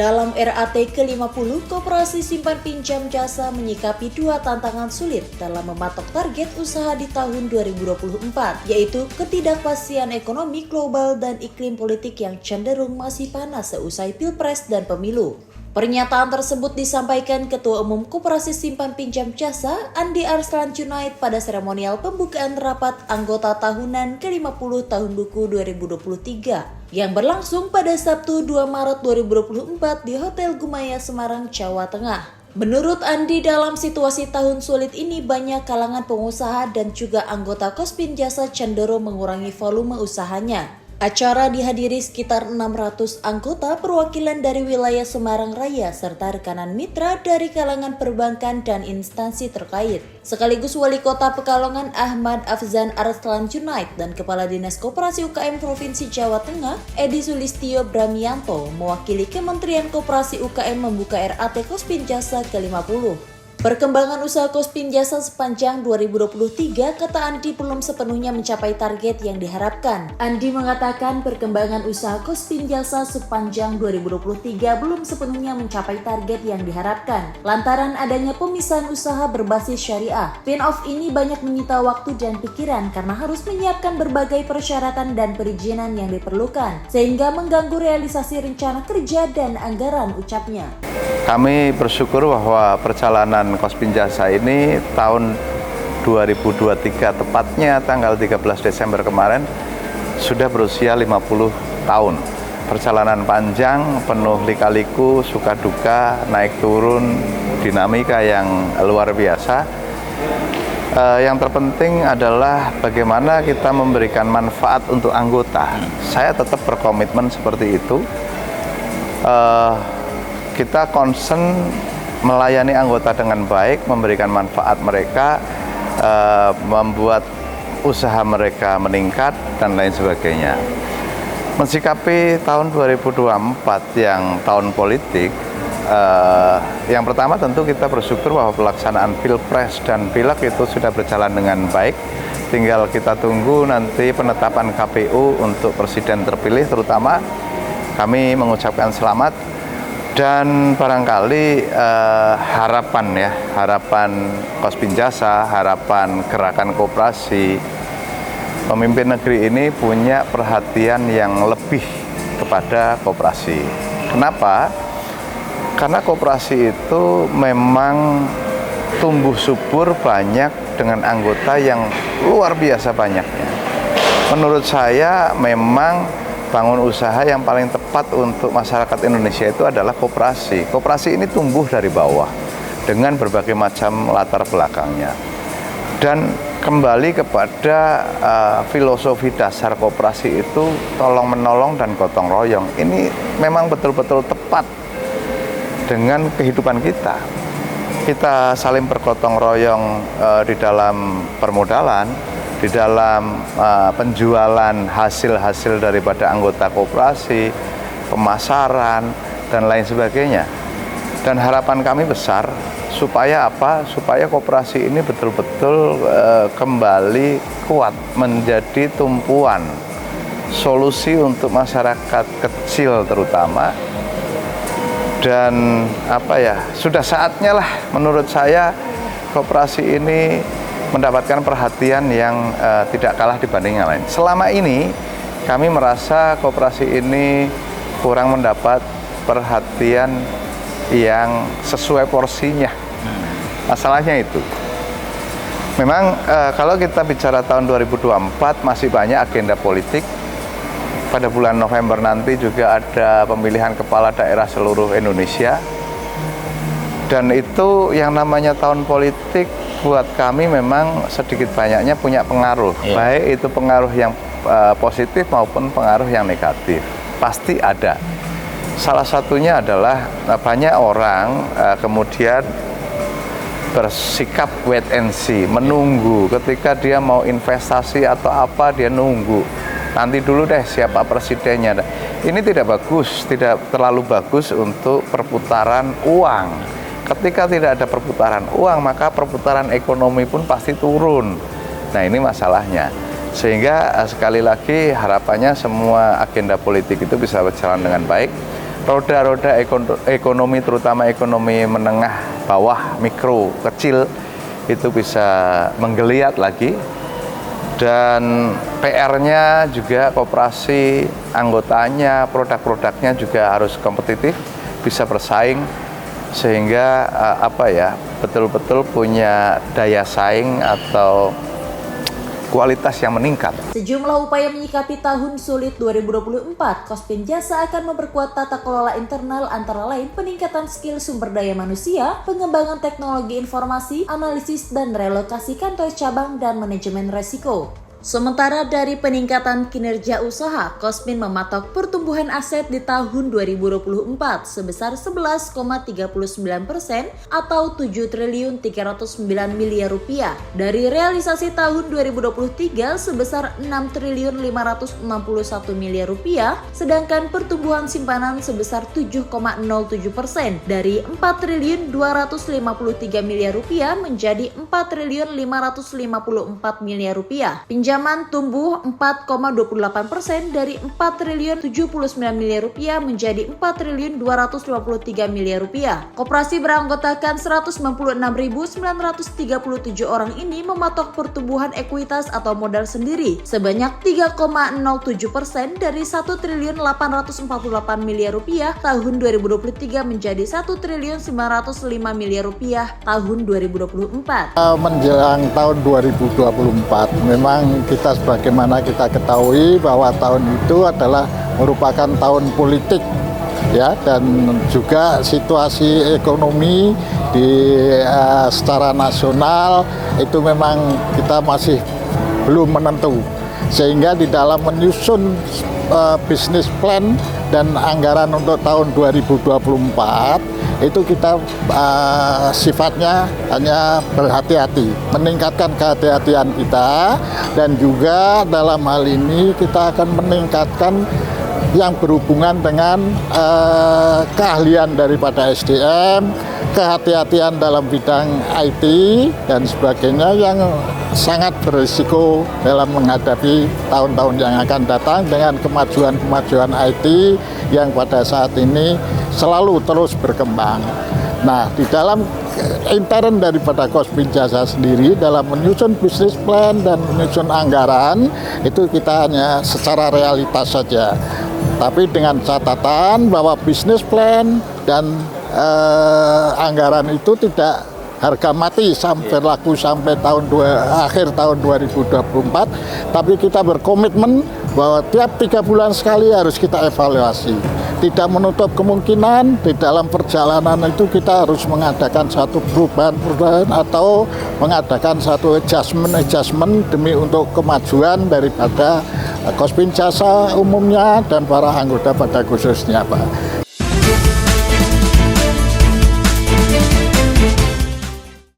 Dalam RAT ke-50, Koperasi Simpan Pinjam Jasa menyikapi dua tantangan sulit dalam mematok target usaha di tahun 2024, yaitu ketidakpastian ekonomi global dan iklim politik yang cenderung masih panas seusai Pilpres dan Pemilu. Pernyataan tersebut disampaikan Ketua Umum Koperasi Simpan Pinjam Jasa, Andi Arslan Junaid pada seremonial pembukaan rapat anggota tahunan ke-50 tahun buku 2023 yang berlangsung pada Sabtu 2 Maret 2024 di Hotel Gumaya Semarang, Jawa Tengah. Menurut Andi, dalam situasi tahun sulit ini banyak kalangan pengusaha dan juga anggota Kospin Jasa cenderung mengurangi volume usahanya. Acara dihadiri sekitar 600 anggota perwakilan dari wilayah Semarang Raya serta rekanan mitra dari kalangan perbankan dan instansi terkait. Sekaligus Wali Kota Pekalongan Ahmad Afzan Arslan Junaid dan Kepala Dinas Koperasi UKM Provinsi Jawa Tengah Edi Sulistyo Bramianto mewakili Kementerian Koperasi UKM membuka RAT Kospin Jasa ke-50. Perkembangan usaha Kospin Jasa sepanjang 2023, kata Andi, belum sepenuhnya mencapai target yang diharapkan. Andi mengatakan perkembangan usaha Kospin Jasa sepanjang 2023 belum sepenuhnya mencapai target yang diharapkan, lantaran adanya pemisahan usaha berbasis syariah. Spin-off ini banyak menyita waktu dan pikiran karena harus menyiapkan berbagai persyaratan dan perizinan yang diperlukan, sehingga mengganggu realisasi rencana kerja dan anggaran, ucapnya. Kami bersyukur bahwa perjalanan Kospin Jasa ini tahun 2023, tepatnya tanggal 13 Desember kemarin, sudah berusia 50 tahun. Perjalanan panjang, penuh lika-liku, suka duka, naik turun, dinamika yang luar biasa. Yang terpenting adalah bagaimana kita memberikan manfaat untuk anggota. Saya tetap berkomitmen seperti itu. Kita concern melayani anggota dengan baik, memberikan manfaat mereka, membuat usaha mereka meningkat, dan lain sebagainya. Mensikapi tahun 2024 yang tahun politik, yang pertama tentu kita bersyukur bahwa pelaksanaan Pilpres dan Pileg itu sudah berjalan dengan baik. Tinggal kita tunggu nanti penetapan KPU untuk presiden terpilih, terutama kami mengucapkan selamat. Dan barangkali harapan Kospin Jasa, harapan gerakan koperasi, pemimpin negeri ini punya perhatian yang lebih kepada koperasi. Kenapa? Karena koperasi itu memang tumbuh subur, banyak dengan anggota yang luar biasa banyaknya. Menurut saya memang bangun usaha yang paling tepat untuk masyarakat Indonesia itu adalah koperasi. Koperasi ini tumbuh dari bawah dengan berbagai macam latar belakangnya. Dan kembali kepada filosofi dasar koperasi itu tolong menolong dan gotong royong. Ini memang betul-betul tepat dengan kehidupan kita. Kita saling bergotong royong di dalam permodalan, di dalam penjualan hasil-hasil daripada anggota koperasi, pemasaran, dan lain sebagainya. Dan harapan kami besar, supaya apa? Supaya koperasi ini betul-betul kembali kuat, menjadi tumpuan solusi untuk masyarakat kecil terutama. Dan sudah saatnya lah menurut saya koperasi ini mendapatkan perhatian yang tidak kalah dibanding yang lain. Selama ini kami merasa koperasi ini kurang mendapat perhatian yang sesuai porsinya. Masalahnya itu. Memang kalau kita bicara tahun 2024 masih banyak agenda politik. Pada bulan November nanti juga ada pemilihan kepala daerah seluruh Indonesia. Dan itu yang namanya tahun politik buat kami memang sedikit banyaknya punya pengaruh, baik itu pengaruh yang positif maupun pengaruh yang negatif. Pasti ada. Salah satunya adalah banyak orang kemudian bersikap wait and see, menunggu. Ketika dia mau investasi atau apa, dia nunggu. Nanti dulu deh siapa presidennya. Ini tidak bagus, tidak terlalu bagus untuk perputaran uang. Ketika tidak ada perputaran uang, maka perputaran ekonomi pun pasti turun. Nah, ini masalahnya. Sehingga sekali lagi harapannya semua agenda politik itu bisa berjalan dengan baik. roda-roda ekonomi, terutama ekonomi menengah, bawah, mikro, kecil, itu bisa menggeliat lagi. Dan PR-nya juga koperasi, anggotanya, produk-produknya juga harus kompetitif, bisa bersaing, sehingga betul-betul punya daya saing atau kualitas yang meningkat. Sejumlah upaya menyikapi tahun sulit 2024, Kospin Jasa akan memperkuat tata kelola internal antara lain peningkatan skill sumber daya manusia, pengembangan teknologi informasi, analisis dan relokasi kantor cabang dan manajemen resiko. Sementara dari peningkatan kinerja usaha, Kospin mematok pertumbuhan aset di tahun 2024 sebesar 11,39% atau 7.309 miliar rupiah dari realisasi tahun 2023 sebesar 6.561 miliar rupiah, sedangkan pertumbuhan simpanan sebesar 7,07% dari 4.253 miliar rupiah menjadi 4.554 miliar rupiah. Pinjaman tumbuh 4,28% dari 4.079 miliar rupiah menjadi 4.253 miliar rupiah. Koperasi beranggotakan 196.937 orang ini mematok pertumbuhan ekuitas atau modal sendiri sebanyak 3,07% dari 1.848 miliar rupiah tahun 2023 menjadi 1.905 miliar rupiah tahun 2024. Menjelang tahun 2024 memang kita sebagaimana kita ketahui bahwa tahun itu adalah merupakan tahun politik ya, dan juga situasi ekonomi secara nasional itu memang kita masih belum menentu, sehingga di dalam menyusun bisnis plan dan anggaran untuk tahun 2024 itu kita sifatnya hanya berhati-hati, meningkatkan kehati-hatian kita, dan juga dalam hal ini kita akan meningkatkan yang berhubungan dengan keahlian daripada SDM, kehati-hatian dalam bidang IT dan sebagainya yang sangat berisiko dalam menghadapi tahun-tahun yang akan datang dengan kemajuan-kemajuan IT yang pada saat ini selalu terus berkembang. Nah, di dalam intern daripada Kospin Jasa sendiri dalam menyusun bisnis plan dan menyusun anggaran itu kita hanya secara realitas saja. Tapi dengan catatan bahwa bisnis plan dan anggaran itu tidak harga mati berlaku sampai akhir tahun 2024, tapi kita berkomitmen bahwa tiap 3 bulan sekali harus kita evaluasi. Tidak menutup kemungkinan di dalam perjalanan itu kita harus mengadakan satu perubahan atau mengadakan satu adjustment demi untuk kemajuan daripada Kospin Jasa umumnya dan para anggota pada khususnya, Pak.